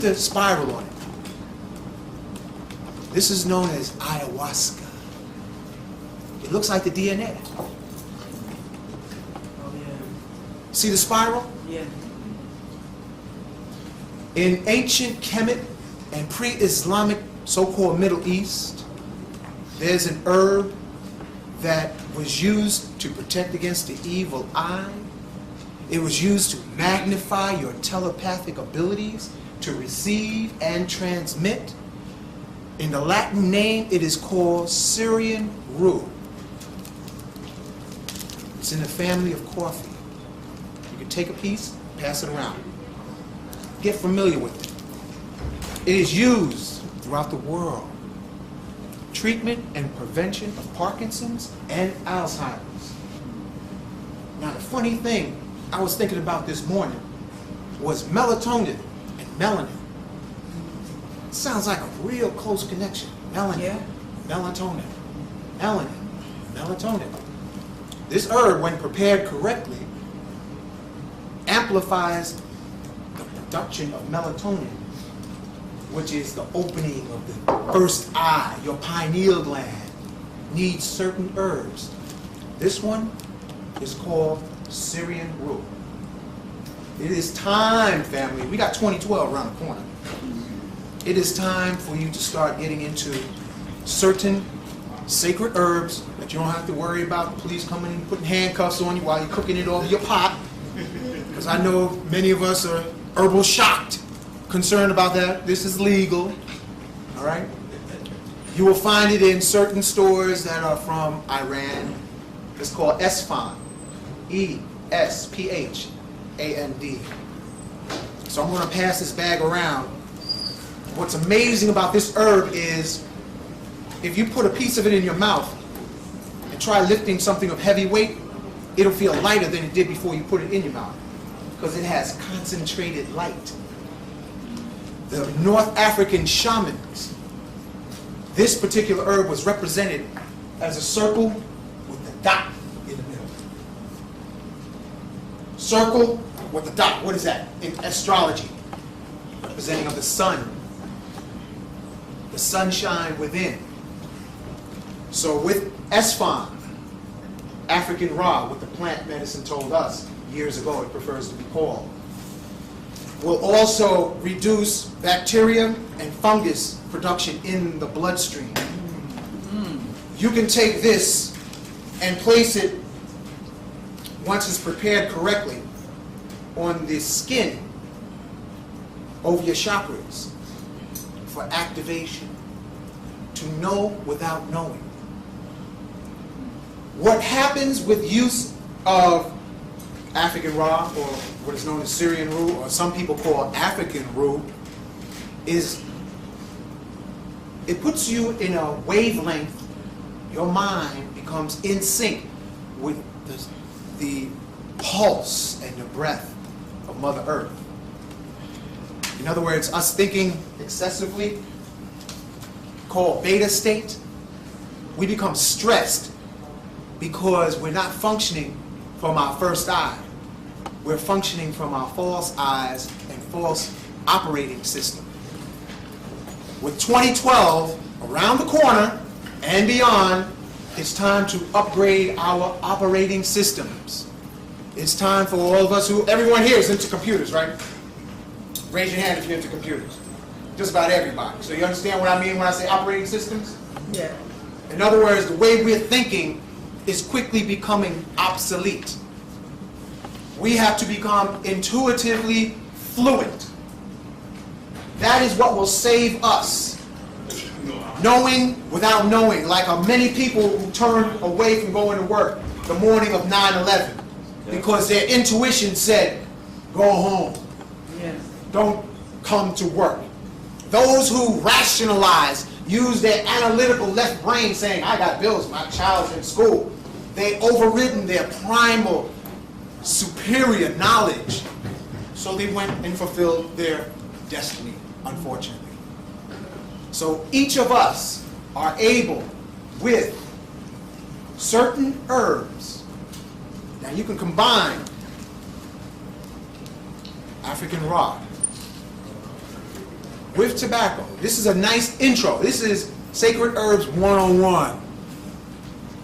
The spiral on it. This is known as ayahuasca. It looks like the DNA. Oh, yeah. See the spiral? Yeah. In ancient Kemet and pre-Islamic so-called Middle East, there's an herb that was used to protect against the evil eye. It was used to magnify your telepathic abilities, to receive and transmit. In the Latin name, it is called Syrian rue. It's in the family of coffee. You can take a piece, pass it around. Get familiar with it. It is used throughout the world. Treatment and prevention of Parkinson's and Alzheimer's. Now the funny thing I was thinking about this morning was melatonin and melanin. It sounds like a real close connection. Melanin, Yeah. melatonin, melanin, melatonin. This herb, when prepared correctly, amplifies the production of melatonin, which is the opening of the first eye. Your pineal gland needs certain herbs. This one is called Syrian rue. It is time, family. We got 2012 around the corner. It is time for you to start getting into certain sacred herbs that you don't have to worry about the police coming and putting handcuffs on you while you're cooking it over your pot. Because I know many of us are herbal shocked, concerned about that. This is legal. All right? You will find it in certain stores that are from Iran. It's called Esphand. E-S-P-H-A-N-D. So I'm going to pass this bag around. What's amazing about this herb is if you put a piece of it in your mouth and try lifting something of heavy weight, it'll feel lighter than it did before you put it in your mouth because it has concentrated light. The North African shamans, this particular herb was represented as a circle with the dot in the middle. Circle with the dot. What is that? In astrology, representing of the sun. The sunshine within. So with Esphand, African Ra, what the plant medicine told us years ago it prefers to be called, will also reduce bacteria and fungus production in the bloodstream. You can take this and place it, once it's prepared correctly, on the skin over your chakras for activation, to know without knowing. What happens with use of African Ra, or what is known as Syrian rue, or some people call African rue, is it puts you in a wavelength. Your mind becomes in sync with the pulse and the breath of Mother Earth. In other words, us thinking excessively, called beta state, we become stressed because we're not functioning from our first eye. We're functioning from our false eyes and false operating system. With 2012 around the corner and beyond, it's time to upgrade our operating systems. It's time for all of us everyone here is into computers, right? Raise your hand if you're into computers. Just about everybody. So you understand what I mean when I say operating systems? Yeah. In other words, the way we're thinking is quickly becoming obsolete. We have to become intuitively fluent. That is what will save us. Knowing without knowing, like many people who turned away from going to work the morning of 9/11 because their intuition said, go home. Yes. Don't come to work. Those who rationalize, use their analytical left brain saying, I got bills, my child's in school. They overridden their primal, superior knowledge. So they went and fulfilled their destiny, unfortunately. So each of us are able, with certain herbs, now you can combine African Ra, with tobacco. This is a nice intro. This is Sacred Herbs 101.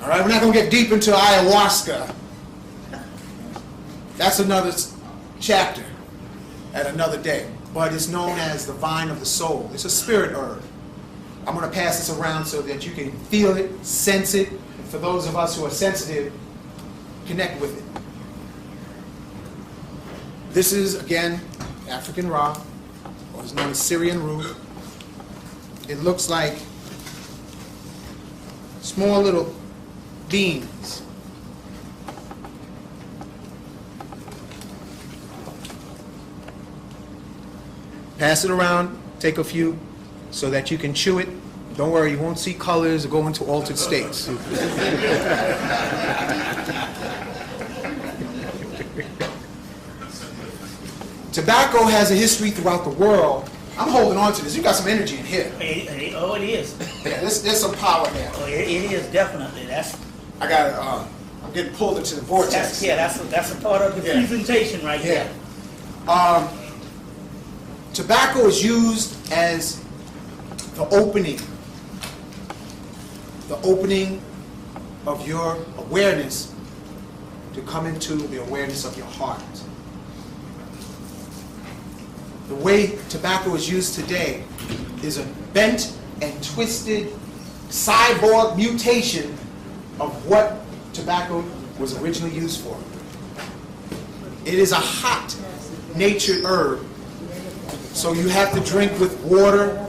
All right, we're not going to get deep into ayahuasca. That's another chapter at another day. But it's known as the vine of the soul. It's a spirit herb. I'm going to pass this around so that you can feel it, sense it, and for those of us who are sensitive, connect with it. This is, again, African Ra, or is known as Syrian root. It looks like small little beans. Pass it around, take a few so that you can chew it. Don't worry, you won't see colors or go into altered states. Tobacco has a history throughout the world. I'm holding on to this. You got some energy in here. Oh, it is. Yeah, there's some power there. Oh, it is definitely. I got. I'm getting pulled into the vortex. That's a part of the presentation right there. Tobacco is used as the opening of your awareness to come into the awareness of your heart. The way tobacco is used today is a bent and twisted cyborg mutation of what tobacco was originally used for. It is a hot natured herb, so you have to drink with water,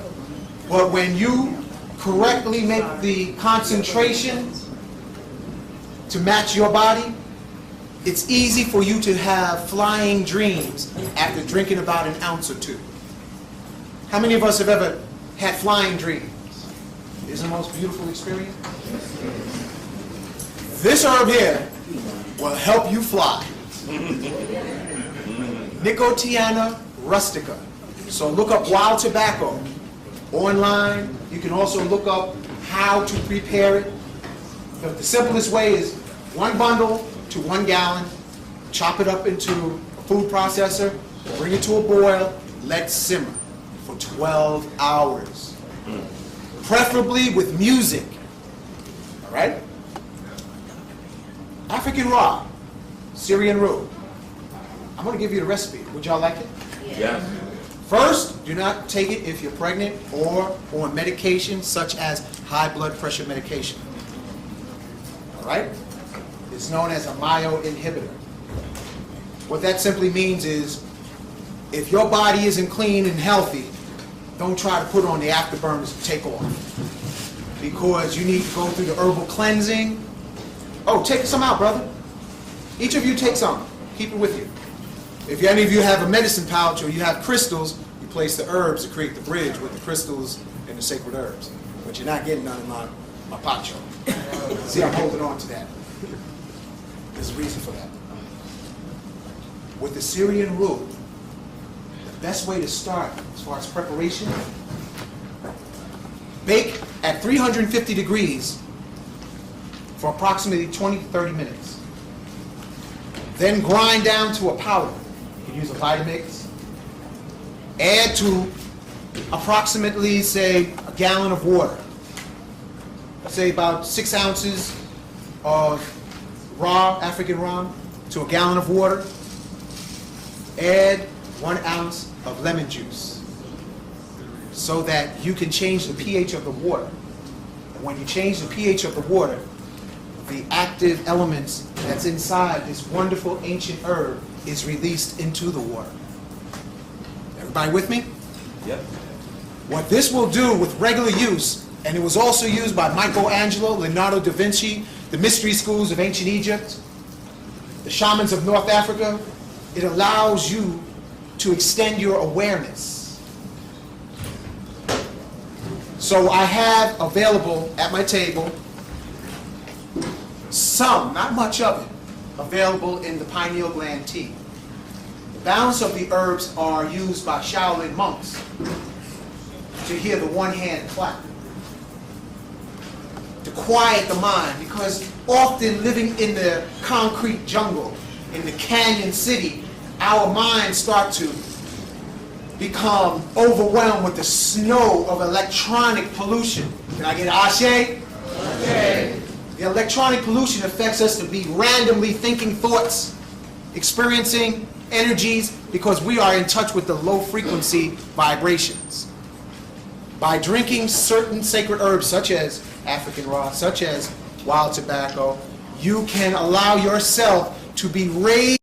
but when you correctly make the concentration to match your body, it's easy for you to have flying dreams after drinking about an ounce or two. How many of us have ever had flying dreams? Isn't it the most beautiful experience? This herb here will help you fly. Nicotiana rustica. So look up wild tobacco online. You can also look up how to prepare it. But the simplest way is 1 bundle to 1 gallon, chop it up into a food processor, bring it to a boil, let simmer for 12 hours. Preferably with music. All right? African Ra, Syrian root. I'm going to give you the recipe. Would y'all like it? Yes. First, do not take it if you're pregnant or on medication such as high blood pressure medication. All right? It's known as a myo-inhibitor. What that simply means is, if your body isn't clean and healthy, don't try to put on the afterburners to take off. Because you need to go through the herbal cleansing. Oh, take some out, brother. Each of you take some. Keep it with you. If any of you have a medicine pouch or you have crystals, you place the herbs to create the bridge with the crystals and the sacred herbs. But you're not getting none in my pacho. See, I'm holding on to that. There's a reason for that. With the Syrian root, the best way to start as far as preparation, bake at 350 degrees for approximately 20 to 30 minutes. Then grind down to a powder. You can use a Vitamix. Add to approximately, say, a gallon of water. Say about 6 ounces of raw African Ra to a gallon of water. Add 1 ounce of lemon juice so that you can change the pH of the water. And when you change the pH of the water, the active elements that's inside this wonderful ancient herb is released into the water. Everybody with me? Yep. What this will do with regular use, and it was also used by Michelangelo, Leonardo da Vinci, the mystery schools of ancient Egypt, the shamans of North Africa, it allows you to extend your awareness. So I have available at my table some, not much of it, available in the pineal gland tea. The balance of the herbs are used by Shaolin monks to hear the one-hand clap, to quiet the mind, because often living in the concrete jungle, in the canyon city, our minds start to become overwhelmed with the snow of electronic pollution. Can I get Ashe? Okay. The electronic pollution affects us to be randomly thinking thoughts, experiencing energies, because we are in touch with the low frequency vibrations. By drinking certain sacred herbs such as African raw, such as wild tobacco, you can allow yourself to be raised